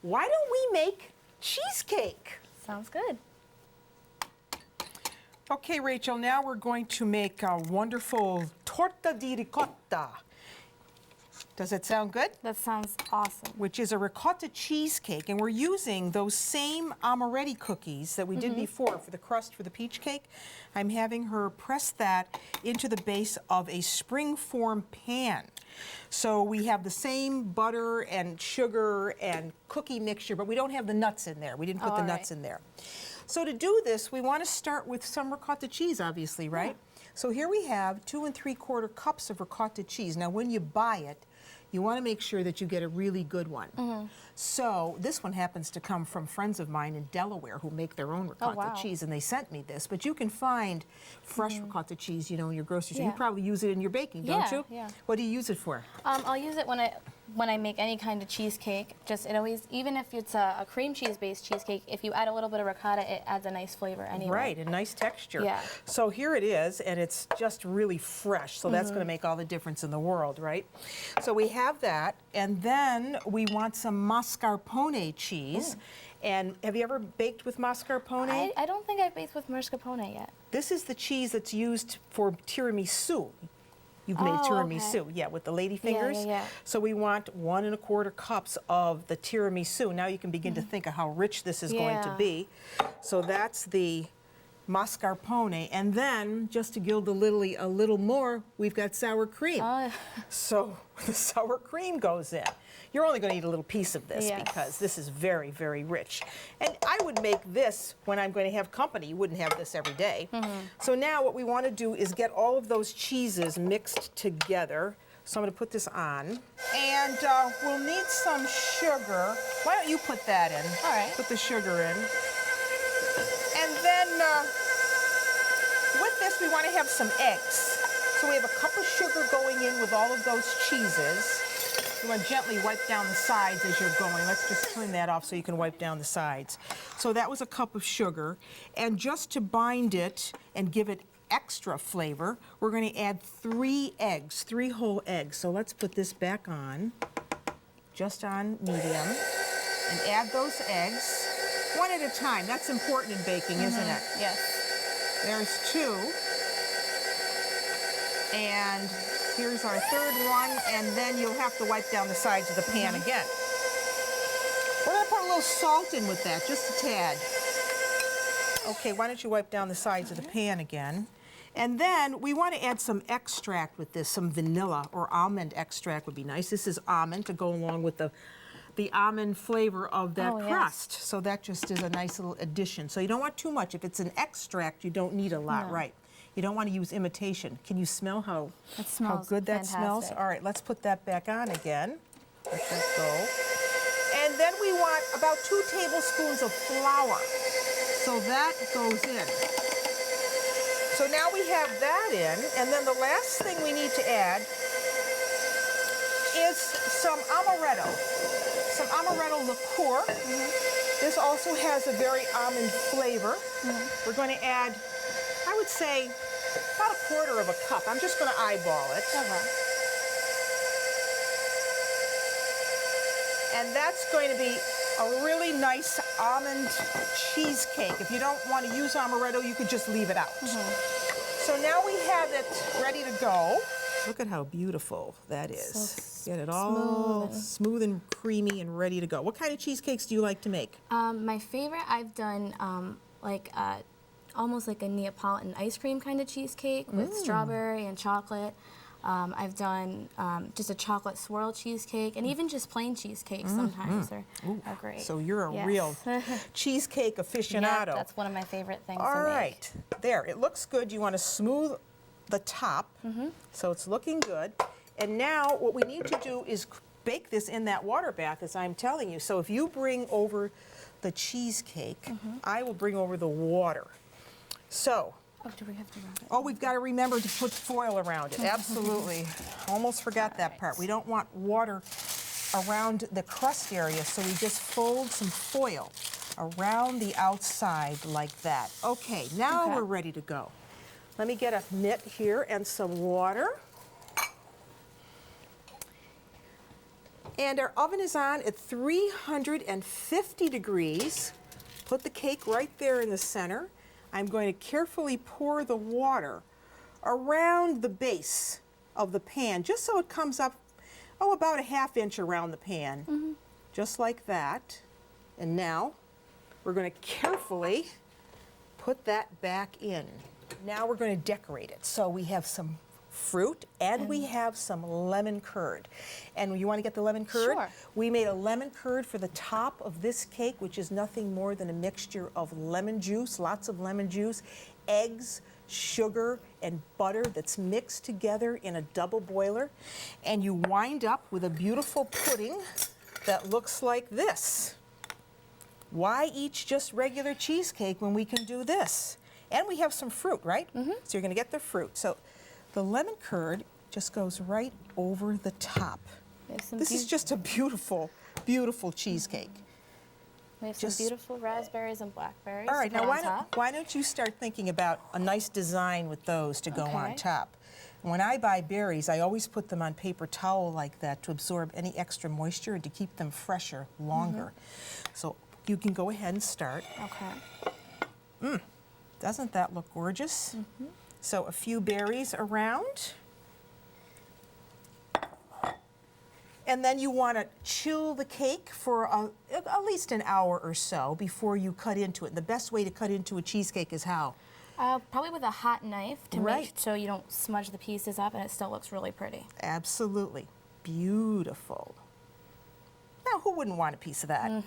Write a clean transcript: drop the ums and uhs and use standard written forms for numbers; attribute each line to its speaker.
Speaker 1: why don't we make cheesecake?
Speaker 2: Sounds good.
Speaker 1: Okay, Rachel, now we're going to make a wonderful torta di ricotta. Does it sound good?
Speaker 2: That sounds awesome.
Speaker 1: Which is a ricotta cheesecake, and we're using those same amaretti cookies that we did before for the crust for the peach cake. I'm having her press that into the base of a springform pan. So we have the same butter and sugar and cookie mixture, but we don't have the nuts in there. We didn't put the nuts in there. So to do this, we want to start with some ricotta cheese, obviously, right? Yeah. So here we have 2 3/4 cups of ricotta cheese. Now, when you buy it, you want to make sure that you get a really good one. So this one happens to come from friends of mine in Delaware who make their own ricotta cheese, and they sent me this. But you can find fresh ricotta cheese, you know, in your grocery store. You probably use it in your baking, don't you?
Speaker 2: Yeah.
Speaker 1: What do you use it for?
Speaker 2: I'll use it when I make any kind of cheesecake. Just it always, even if it's a cream cheese based cheesecake, if you add a little bit of ricotta, it adds a nice flavor anyway.
Speaker 1: Right, a nice texture.
Speaker 2: Yeah.
Speaker 1: So here it is, and it's just really fresh. So that's going to make all the difference in the world, right? So we have that, and then we want some mascarpone cheese. And have you ever baked with mascarpone?
Speaker 2: I don't think I've baked with mascarpone yet.
Speaker 1: This is the cheese that's used for tiramisu. You've made tiramisu, yeah, with the lady fingers.
Speaker 2: Yeah.
Speaker 1: So we want 1 1/4 cups of the tiramisu. Now you can begin to think of how rich this is going to be. So that's the mascarpone, and then just to gild the lily a little more, we've got sour cream. So the sour cream goes in. You're only going to eat a little piece of this because this is very, very rich. And I would make this when I'm going to have company. You wouldn't have this every day. So now what we want to do is get all of those cheeses mixed together. So I'm going to put this on. And we'll need some sugar. Why don't you put that in?
Speaker 2: All right.
Speaker 1: Put the sugar in. And then with this, we want to have some eggs. So we have a cup of sugar going in with all of those cheeses. You want to gently wipe down the sides as you're going. Let's just turn that off so you can wipe down the sides. So that was a cup of sugar. And just to bind it and give it extra flavor, we're going to add 3 eggs, 3 whole eggs. So let's put this back on, just on medium, and add those eggs. 1 at a time. That's important in baking, isn't it?
Speaker 2: Yes.
Speaker 1: There's 2. And here's our 3rd one, and then you'll have to wipe down the sides of the pan again. We're going to put a little salt in with that, just a tad. Okay, why don't you wipe down the sides of the pan again. And then we want to add some extract with this, some vanilla or almond extract would be nice. This is almond to go along with the almond flavor of that crust. So that just is a nice little addition. So you don't want too much. If it's an extract, you don't need a lot, right? You don't want to use imitation. Can you smell how good that smells? All right, let's put that back on again. Let that go. And then we want about 2 tablespoons of flour. So that goes in. So now we have that in, and then the last thing we need to add is some amaretto. Some amaretto liqueur. This also has a very almond flavor. We're going to add, I would say, about 1/4 cup. I'm just going to eyeball it. And that's going to be a really nice almond cheesecake. If you don't want to use amaretto, you could just leave it out. So now we have it ready to go. Look at how beautiful that is.
Speaker 2: So
Speaker 1: get it all smooth and creamy and ready to go. What kind of cheesecakes do you like to make?
Speaker 2: My favorite, I've done almost like a Neapolitan ice cream kind of cheesecake with strawberry and chocolate. I've done just a chocolate swirl cheesecake, and even just plain cheesecakes sometimes are great.
Speaker 1: So you're a real cheesecake aficionado.
Speaker 2: Yeah, that's one of my favorite things to make.
Speaker 1: All right, there, it looks good. You want to smooth the top, so it's looking good. And now what we need to do is bake this in that water bath, as I'm telling you. So if you bring over the cheesecake, I will bring over the water. So,
Speaker 2: do we have to wrap it?
Speaker 1: Oh, we've got to remember to put foil around it. Absolutely. Almost forgot that part. We don't want water around the crust area, so we just fold some foil around the outside like that. Okay, now we're ready to go. Let me get a mitt here and some water. And our oven is on at 350 degrees. Put the cake right there in the center. I'm going to carefully pour the water around the base of the pan, just so it comes up, about a ½ inch around the pan. Just like that. And now we're going to carefully put that back in. Now we're going to decorate it. So we have some fruit and we have some lemon curd. And you want to get the lemon curd?
Speaker 2: Sure.
Speaker 1: We made a lemon curd for the top of this cake, which is nothing more than a mixture of lemon juice, lots of lemon juice, eggs, sugar, and butter that's mixed together in a double boiler. And you wind up with a beautiful pudding that looks like this. Why eat just regular cheesecake when we can do this? And we have some fruit, right? So you're going to get the fruit. So the lemon curd just goes right over the top. This is just a beautiful, beautiful cheesecake.
Speaker 2: We have some beautiful raspberries and blackberries.
Speaker 1: All right,
Speaker 2: to
Speaker 1: now
Speaker 2: put on top.
Speaker 1: why don't you start thinking about a nice design with those to go on top? When I buy berries, I always put them on paper towel like that to absorb any extra moisture and to keep them fresher longer. So you can go ahead and start.
Speaker 2: Okay.
Speaker 1: Doesn't that look gorgeous? So a few berries around. And then you want to chill the cake for at least an hour or so before you cut into it. And the best way to cut into a cheesecake is how?
Speaker 2: Probably with a hot knife to make so you don't smudge the pieces up and it still looks really pretty.
Speaker 1: Absolutely. Beautiful. Now, who wouldn't want a piece of that?